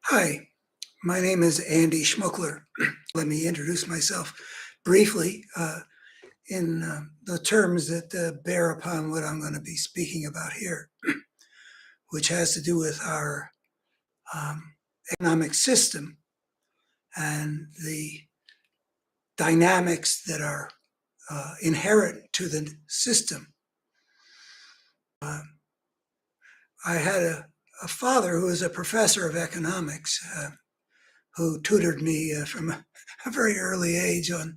Hi, my name is Andy Schmuckler. Let me introduce myself briefly in the terms that bear upon what I'm going to be speaking about here, which has to do with our um, economic system and the dynamics that are inherent to the system. Uh, I had a father who was a professor of economics who tutored me from a very early age on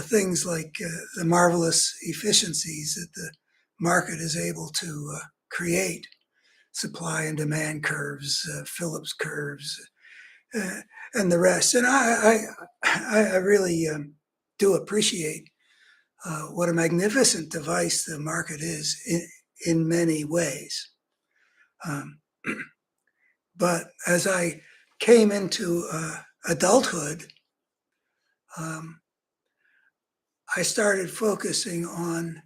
things like the marvelous efficiencies that the market is able to create, supply and demand curves, Phillips curves, uh, and the rest. And I really do appreciate what a magnificent device the market is in many ways. Um, but as I came into adulthood, um, I started focusing on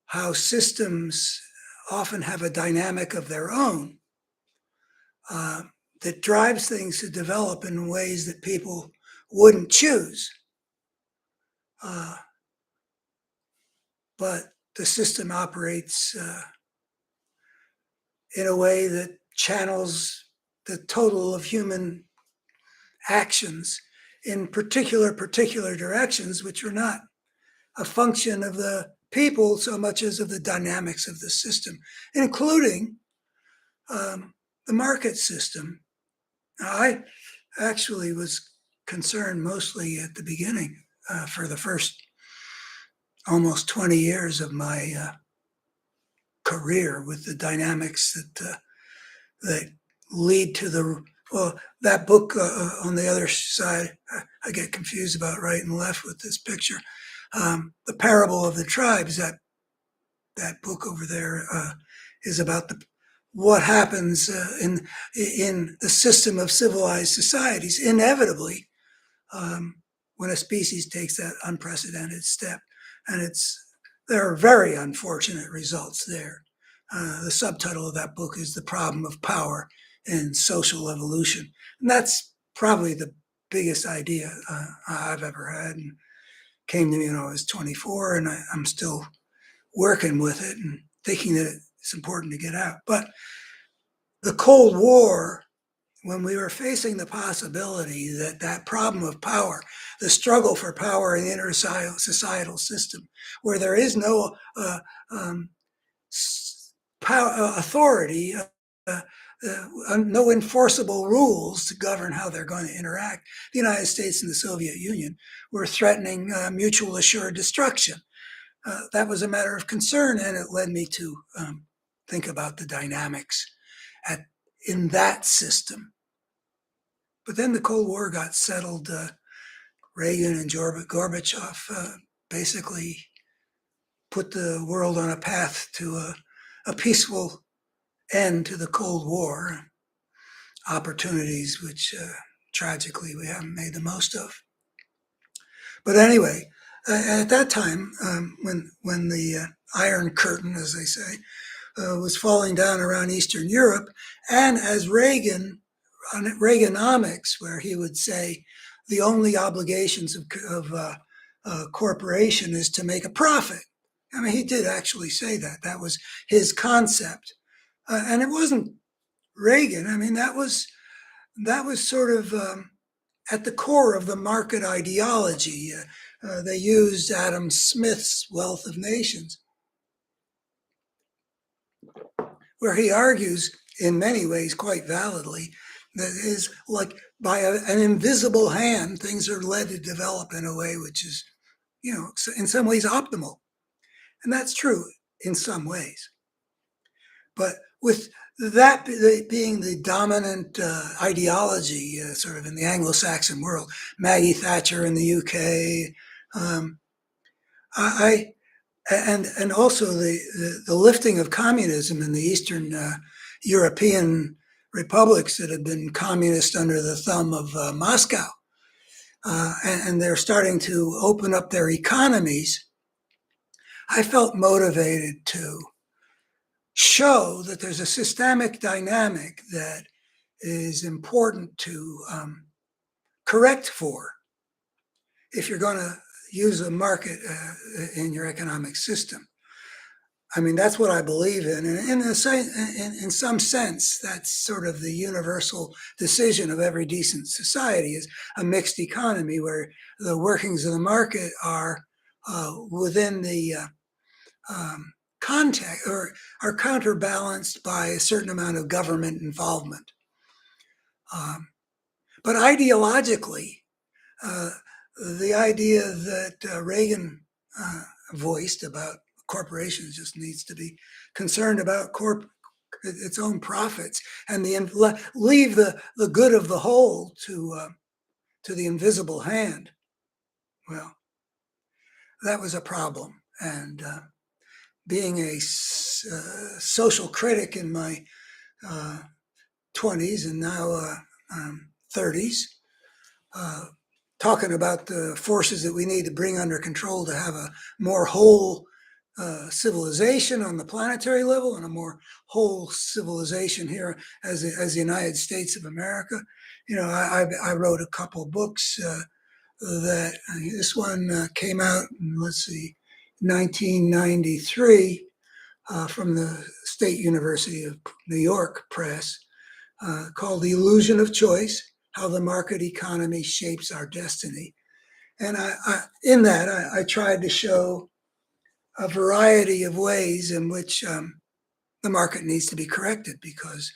how systems often have a dynamic of their own uh, that drives things to develop in ways that people wouldn't choose. Uh, but the system operates in a way that channels the total of human actions in particular directions, which are not a function of the people so much as of the dynamics of the system, including um, the market system. Now, I actually was concerned mostly at the beginning for the first almost 20 years of my career with the dynamics that lead to the well, that book on the other side, I get confused about right and left with this picture. The Parable of the Tribes, that book over there is about what happens in the system of civilized societies, inevitably, when a species takes that unprecedented step. And there are very unfortunate results there. The subtitle of that book is The Problem of Power in Social Evolution. And that's probably the biggest idea I've ever had. And came to me when I was 24, and I'm still working with it and thinking that it's important to get out. But the Cold War, when we were facing the possibility that that problem of power, the struggle for power in the inter-societal system, where there is no um, authority, no enforceable rules to govern how they're going to interact, the United States and the Soviet Union were threatening mutual assured destruction. That was a matter of concern, and it led me to think about the dynamics in that system. But then the Cold War got settled. Reagan and Gorbachev basically put the world on a path to a peaceful end to the Cold War, opportunities which tragically we haven't made the most of. But anyway, at that time, when the Iron Curtain, as they say, was falling down around Eastern Europe, and as Reaganomics, where he would say the only obligations of corporation is to make a profit. I mean, he did actually say that. That was his concept, and it wasn't Reagan. I mean, that was sort of at the core of the market ideology. They used Adam Smith's Wealth of Nations, where he argues in many ways quite validly that is like by an invisible hand, things are led to develop in a way which is, in some ways optimal. And that's true in some ways. But with that being the dominant ideology sort of in the Anglo-Saxon world, Maggie Thatcher in the UK, I and also the lifting of communism in the Eastern European republics that had been communist under the thumb of Moscow, and they're starting to open up their economies. I felt motivated to show that there's a systemic dynamic that is important to correct for if you're going to use a market in your economic system. I mean, that's what I believe in. And in some sense, that's sort of the universal decision of every decent society is a mixed economy where the workings of the market are within the context or are counterbalanced by a certain amount of government involvement. But ideologically, the idea that Reagan voiced about corporations just needs to be concerned about its own profits and leave the good of the whole to the invisible hand. Well, that was a problem. And being a social critic in my 20s and now 30s, talking about the forces that we need to bring under control to have a more whole civilization on the planetary level and a more whole civilization here as the United States of America. You know, I wrote a couple books that this one came out in, let's see, 1993 from the State University of New York Press called The Illusion of Choice: How the Market Economy Shapes Our Destiny. And in that, I tried to show a variety of ways in which the market needs to be corrected, because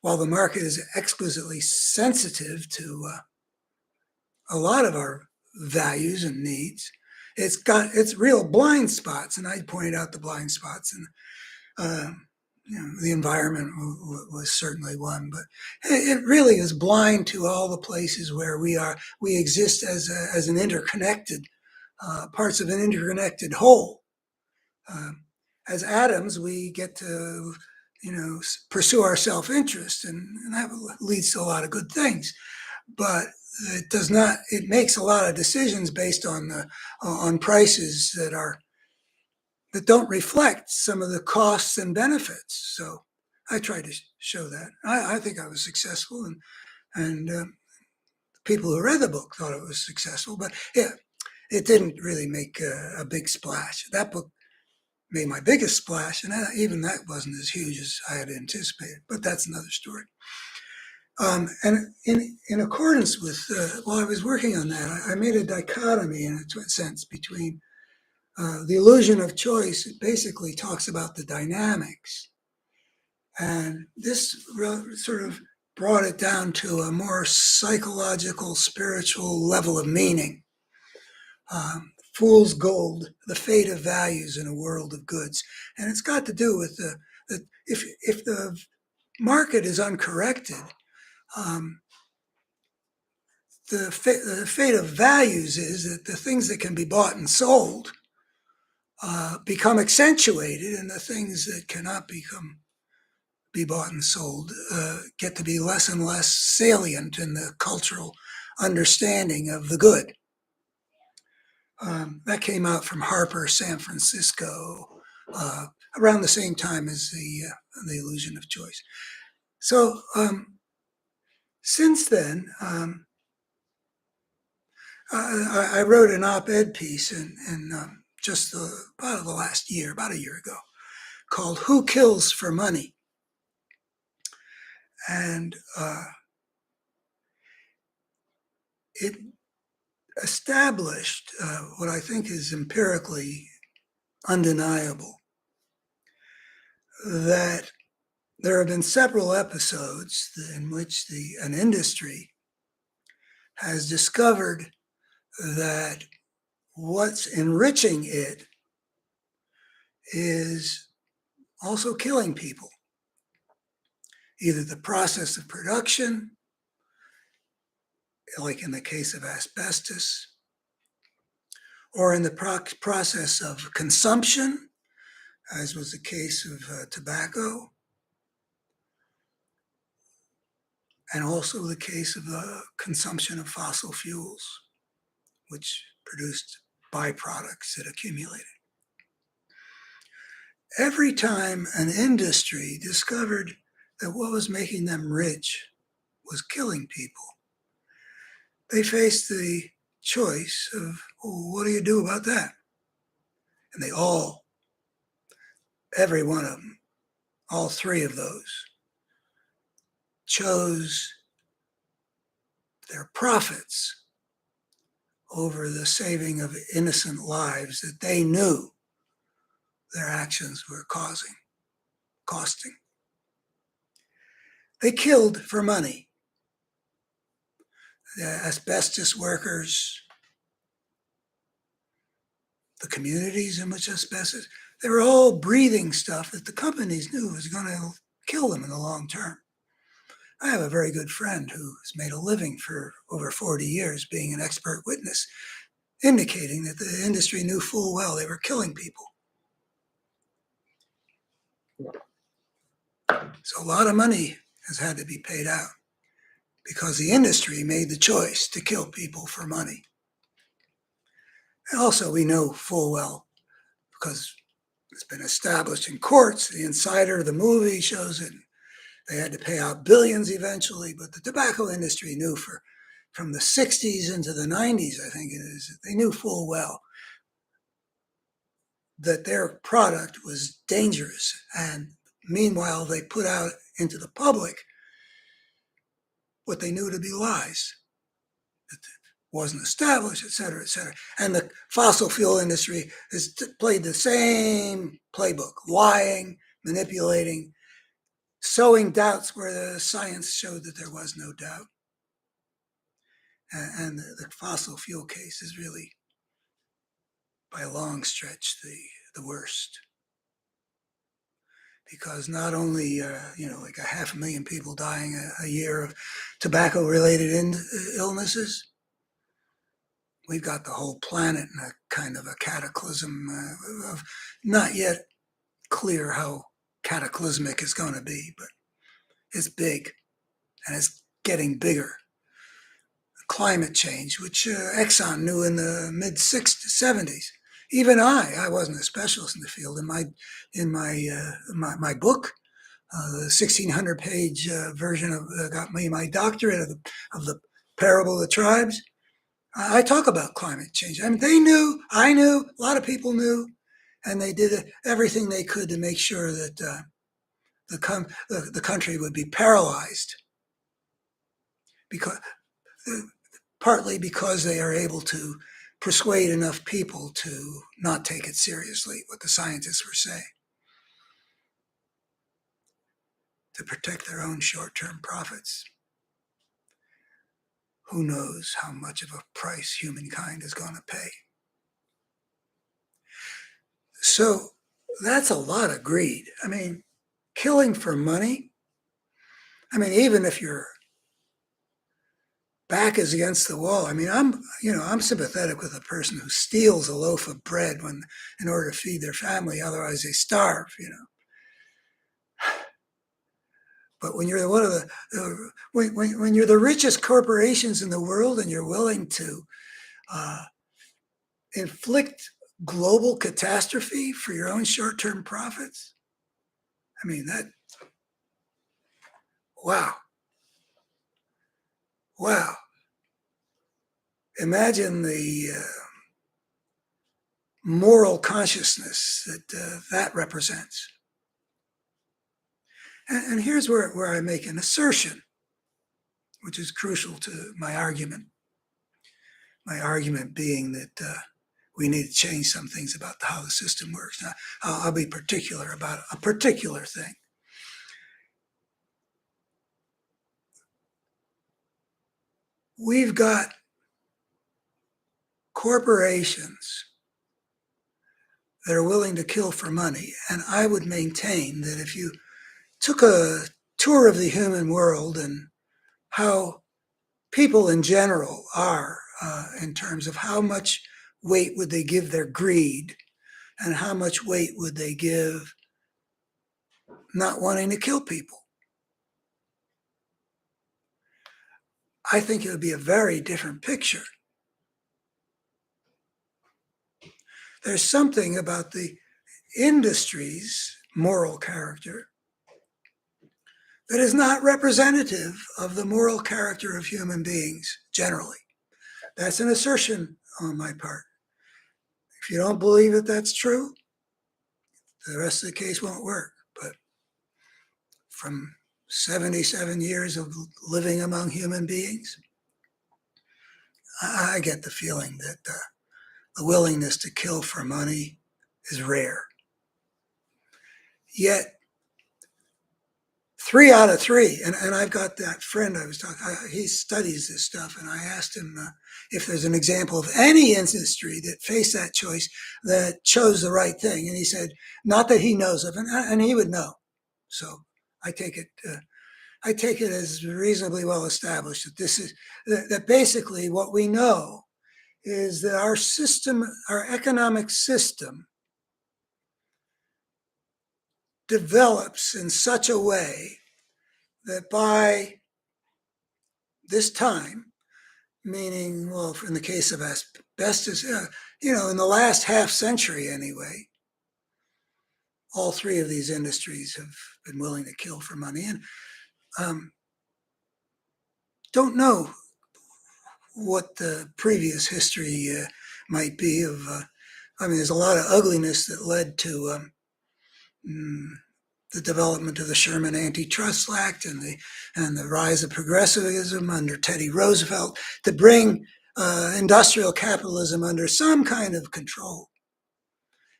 while the market is exquisitely sensitive to a lot of our values and needs, it's got its real blind spots, and I pointed out the blind spots, and the environment was certainly one, but it really is blind to all the places where we exist as an interconnected parts of an interconnected whole. As atoms, we get to pursue our self-interest, and that leads to a lot of good things, but it does not. It makes a lot of decisions based on prices that don't reflect some of the costs and benefits. So I tried to show that. I think I was successful, and people who read the book thought it was successful, but yeah, it didn't really make a big splash. That book made my biggest splash, and even that wasn't as huge as I had anticipated, but that's another story. And in accordance with, while I was working on that, I made a dichotomy in a sense between The Illusion of Choice. It basically talks about the dynamics. And this sort of brought it down to a more psychological, spiritual level of meaning. Fool's gold, the fate of values in a world of goods. And it's got to do with if the market is uncorrected, the fate of values is that the things that can be bought and sold become accentuated, and the things that cannot be bought and sold get to be less and less salient in the cultural understanding of the good. That came out from Harper, San Francisco, around the same time as the Illusion of Choice. So since then, I wrote an op-ed piece in just about a year ago, called "Who Kills for Money?" And it established what I think is empirically undeniable, that there have been several episodes in which an industry has discovered that what's enriching it is also killing people. Either the process of production, like in the case of asbestos, or in the process of consumption, as was the case of tobacco, and also the case of the consumption of fossil fuels, which produced byproducts that accumulated. Every time an industry discovered that what was making them rich was killing people, they faced the choice of, well, what do you do about that? And they all, every one of them, all three of those, chose their profits over the saving of innocent lives that they knew their actions were costing. They killed for money. The asbestos workers, the communities in which asbestos, they were all breathing stuff that the companies knew was going to kill them in the long term. I have a very good friend who has made a living for over 40 years being an expert witness, indicating that the industry knew full well they were killing people. So a lot of money has had to be paid out because the industry made the choice to kill people for money. And also, we know full well, because it's been established in courts, The Insider, the movie shows it, they had to pay out billions eventually, but the tobacco industry knew from the 60s into the 90s, I think it is, they knew full well that their product was dangerous. And meanwhile, they put out into the public what they knew to be lies. It wasn't established, et cetera, et cetera. And the fossil fuel industry has played the same playbook, lying, manipulating, sowing doubts where the science showed that there was no doubt. And the fossil fuel case is really, by a long stretch, the worst. Because not only, like 500,000 people dying a year of tobacco-related illnesses, we've got the whole planet in a kind of a cataclysm of not yet clear how cataclysmic it's going to be, but it's big and it's getting bigger. Climate change, which Exxon knew in the mid 70s. Even I wasn't a specialist in the field. In my book, the 1,600-page version of got me my doctorate of the Parable of the Tribes. I talk about climate change. I mean, they knew, I knew, a lot of people knew, and they did everything they could to make sure that the country would be paralyzed, because partly because they are able to persuade enough people to not take it seriously, what the scientists were saying, to protect their own short-term profits. Who knows how much of a price humankind is going to pay? So that's a lot of greed. I mean, killing for money. I mean, even if your back is against the wall. I mean, I'm sympathetic with a person who steals a loaf of bread in order to feed their family, otherwise they starve. But when you're one of when you're the richest corporations in the world and you're willing to inflict global catastrophe for your own short-term profits, I mean wow. Imagine the moral consciousness that represents. And here's where I make an assertion, which is crucial to my argument. My argument being that we need to change some things about how the system works. Now, I'll be particular about a particular thing. We've got corporations that are willing to kill for money. And I would maintain that if you took a tour of the human world and how people in general are in terms of how much weight would they give their greed and how much weight would they give not wanting to kill people, I think it would be a very different picture. There's something about the industry's moral character that is not representative of the moral character of human beings generally. That's an assertion on my part. If you don't believe that that's true, the rest of the case won't work. But from 77 years of living among human beings, I get the feeling that the willingness to kill for money is rare. Yet, 3 out of 3, and I've got that friend I was talking, he studies this stuff, and I asked him if there's an example of any industry that faced that choice that chose the right thing, and he said not that he knows of, and he would know. So I take it as reasonably well established that this is that basically what we know is that our system, our economic system, develops in such a way that by this time, meaning, well, in the case of asbestos, in the last half century anyway, all 3 of these industries have been willing to kill for money, and don't know what the previous history might be of. There's a lot of ugliness that led to the development of the Sherman Antitrust Act and the rise of progressivism under Teddy Roosevelt to bring industrial capitalism under some kind of control.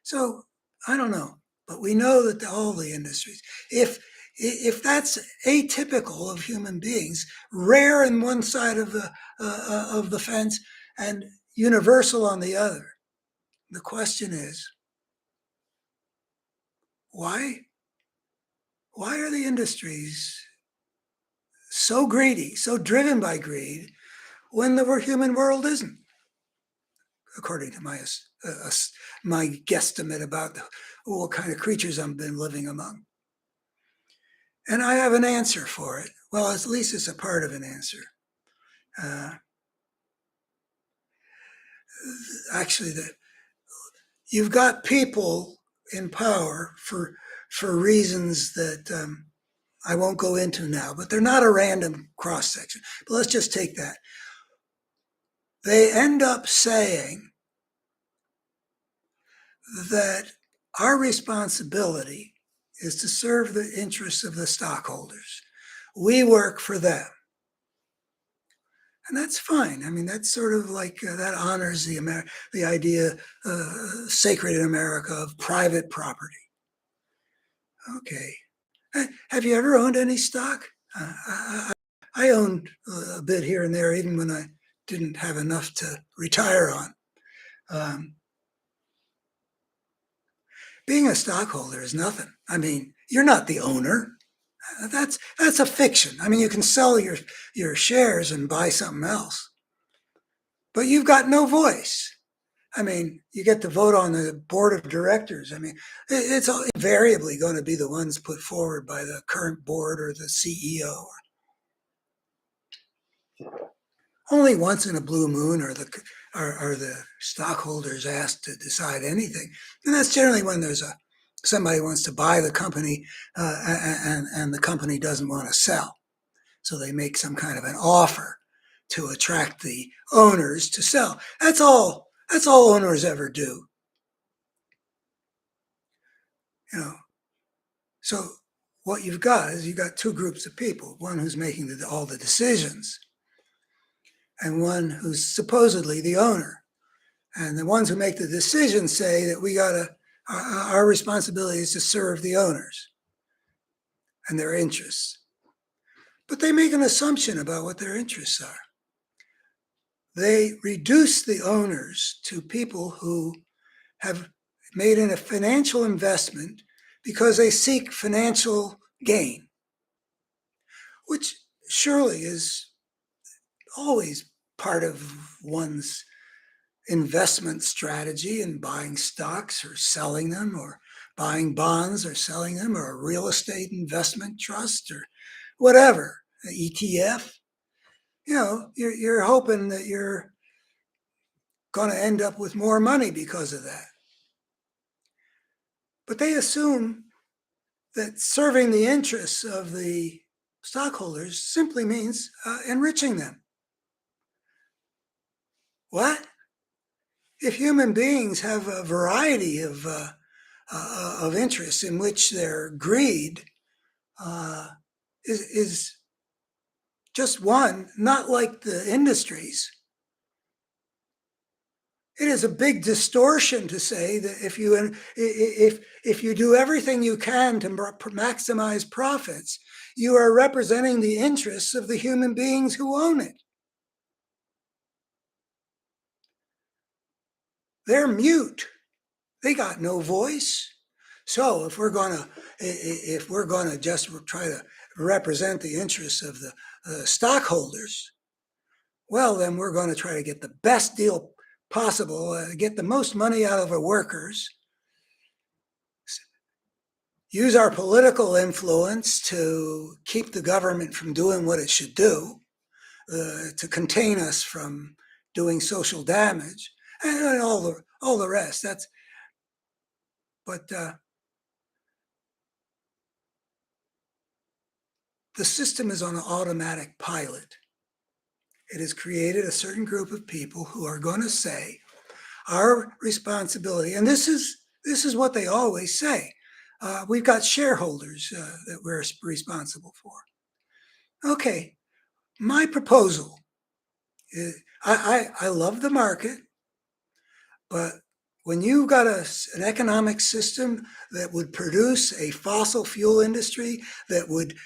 So I don't know, but we know that all the industries, if that's atypical of human beings, rare on one side of the fence and universal on the other, the question is, why are the industries so greedy, so driven by greed, when the human world isn't? According to my guesstimate about what kind of creatures I've been living among. And I have an answer for it. Well, at least it's a part of an answer. Actually, you've got people in power for reasons that I won't go into now, but they're not a random cross section. But let's just take that. They end up saying that our responsibility is to serve the interests of the stockholders. We work for them. And that's fine. I mean, that's sort of like that honors the idea, sacred in America, of private property. Okay. Have you ever owned any stock? I owned a bit here and there, even when I didn't have enough to retire on. Being a stockholder is nothing. I mean, you're not the owner. That's a fiction. I mean, you can sell your shares and buy something else, but you've got no voice. I mean, you get to vote on the board of directors. I mean, it's invariably going to be the ones put forward by the current board or the CEO. Only once in a blue moon are the stockholders asked to decide anything, and that's generally when somebody wants to buy the company and the company doesn't want to sell, so they make some kind of an offer to attract the owners to sell. That's all owners ever do. So what you've got is you've got 2 groups of people: one who's making all the decisions, and one who's supposedly the owner. And the ones who make the decisions say that our responsibility is to serve the owners and their interests. But they make an assumption about what their interests are. They reduce the owners to people who have made a financial investment because they seek financial gain, which surely is always part of one's investment strategy in buying stocks or selling them, or buying bonds or selling them, or a real estate investment trust or whatever, an ETF. You're hoping that you're going to end up with more money because of that. But they assume that serving the interests of the stockholders simply means enriching them. What? If human beings have a variety of interests in which their greed uh, is just one, not like the industries. It is a big distortion to say that if you do everything you can to maximize profits, you are representing the interests of the human beings who own it. They're mute. They got no voice. So if we're gonna just try to represent the interests of the stockholders, well, then we're going to try to get the best deal possible, get the most money out of our workers, use our political influence to keep the government from doing what it should do, to contain us from doing social damage, and all the rest. But the system is on an automatic pilot. It has created a certain group of people who are going to say, our responsibility, and this is what they always say. We've got shareholders that we're responsible for. Okay, my proposal is, I love the market, but when you've got an economic system that would produce a fossil fuel industry that would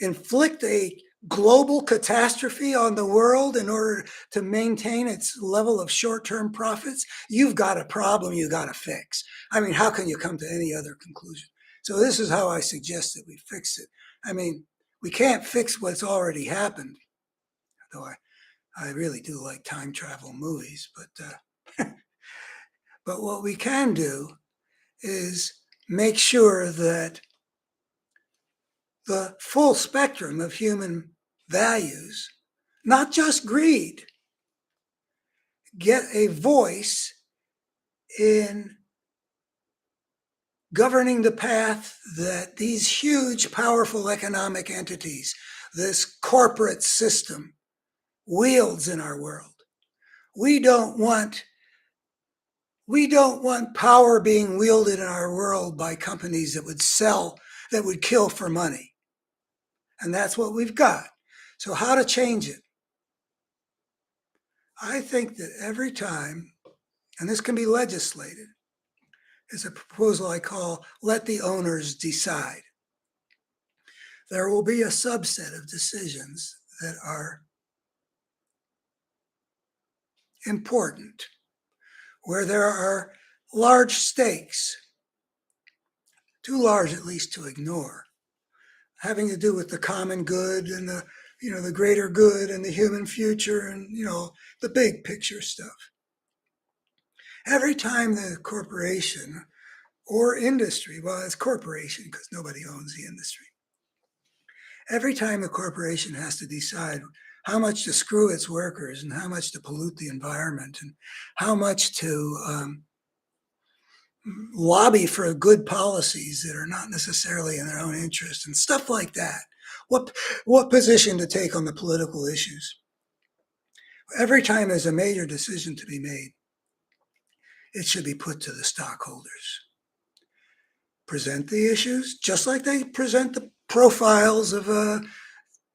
inflict a global catastrophe on the world in order to maintain its level of short-term profits, you've got a problem you got to fix. I mean, how can you come to any other conclusion? So this is how I suggest that we fix it. I mean, we can't fix what's already happened, though I really do like time travel movies, but what we can do is make sure that the full spectrum of human values, not just greed, get a voice in governing the path that these huge, powerful economic entities, this corporate system, wields in our world. We don't want power being wielded in our world by companies that would sell, that would kill for money. And that's what we've got. So how to change it? I think that every time, and this can be legislated, is a proposal I call let the owners decide. There will be a subset of decisions that are important, where there are large stakes, too large at least to ignore, having to do with the common good and the greater good and the human future and the big picture stuff. Every time the corporation or industry, well, it's corporation because nobody owns the industry. Every time the corporation has to decide how much to screw its workers and how much to pollute the environment and how much to lobby for good policies that are not necessarily in their own interest and stuff like that. What position to take on the political issues? Every time there's a major decision to be made, it should be put to the stockholders. Present the issues just like they present the profiles of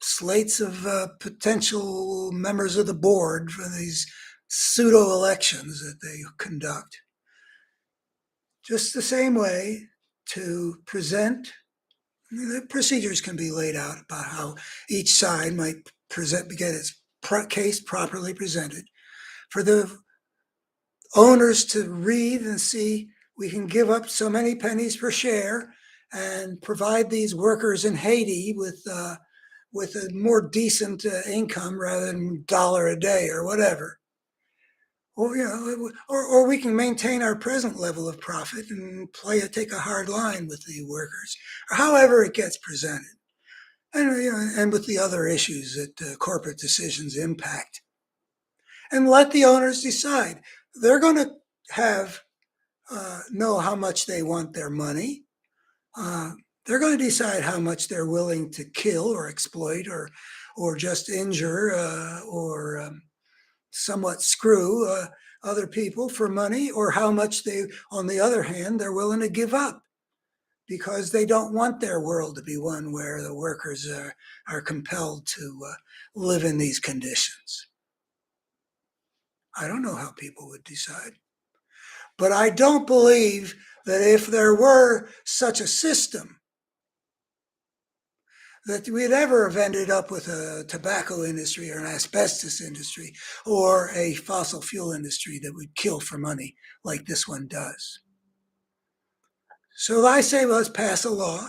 slates of potential members of the board for these pseudo elections that they conduct. Just the same way to present, the procedures can be laid out about how each side might get its case properly presented. For the owners to read and see, we can give up so many pennies per share and provide these workers in Haiti with a more decent income rather than $1 a day or whatever. Or we can maintain our present level of profit and take a hard line with the workers, or however it gets presented, and with the other issues that corporate decisions impact, and let the owners decide. They're going to know how much they want their money. They're going to decide how much they're willing to kill or exploit or just injure or somewhat screw other people for money, or how much they, on the other hand, they're willing to give up because they don't want their world to be one where the workers are compelled to live in these conditions. I don't know how people would decide. But I don't believe that if there were such a system, that we'd ever have ended up with a tobacco industry or an asbestos industry or a fossil fuel industry that would kill for money like this one does. So I say, well, let's pass a law,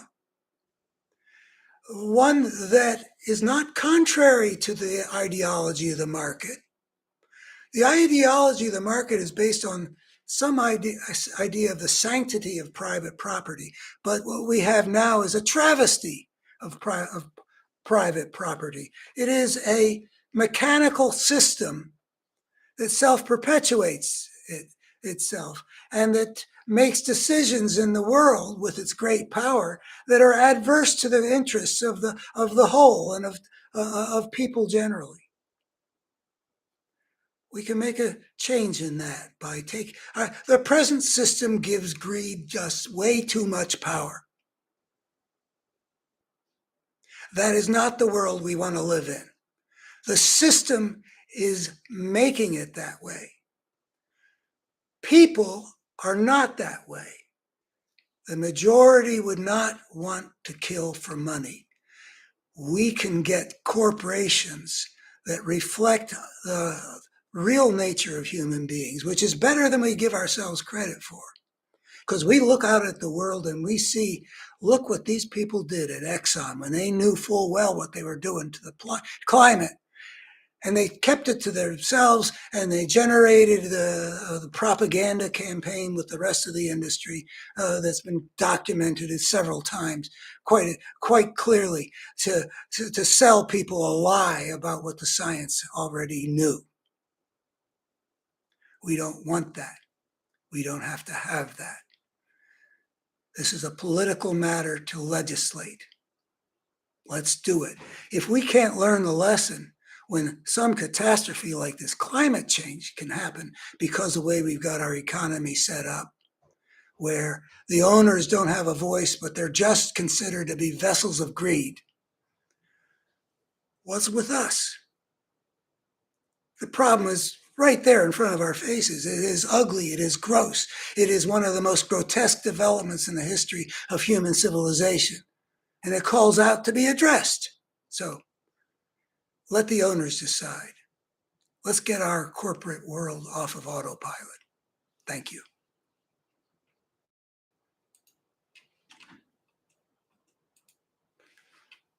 one that is not contrary to the ideology of the market. The ideology of the market is based on some idea of the sanctity of private property, but what we have now is a travesty of private property. It is a mechanical system that self-perpetuates itself and that makes decisions in the world with its great power that are adverse to the interests of the whole and of people generally. We can make a change in that by taking the present system gives greed just way too much power. That is not the world we want to live in. The system is making it that way. People are not that way. The majority would not want to kill for money. We can get corporations that reflect the real nature of human beings, which is better than we give ourselves credit for. Because we look out at the world and we see, look what these people did at Exxon when they knew full well what they were doing to the climate. And they kept it to themselves, and they generated the propaganda campaign with the rest of the industry that's been documented several times quite clearly to sell people a lie about what the science already knew. We don't want that. We don't have to have that. This is a political matter to legislate. Let's do it. If we can't learn the lesson, when some catastrophe like this climate change can happen because of the way we've got our economy set up, where the owners don't have a voice, but they're just considered to be vessels of greed. What's with us? The problem is right there in front of our faces. It is ugly. It is gross. It is one of the most grotesque developments in the history of human civilization. And it calls out to be addressed. So let the owners decide. Let's get our corporate world off of autopilot. Thank you.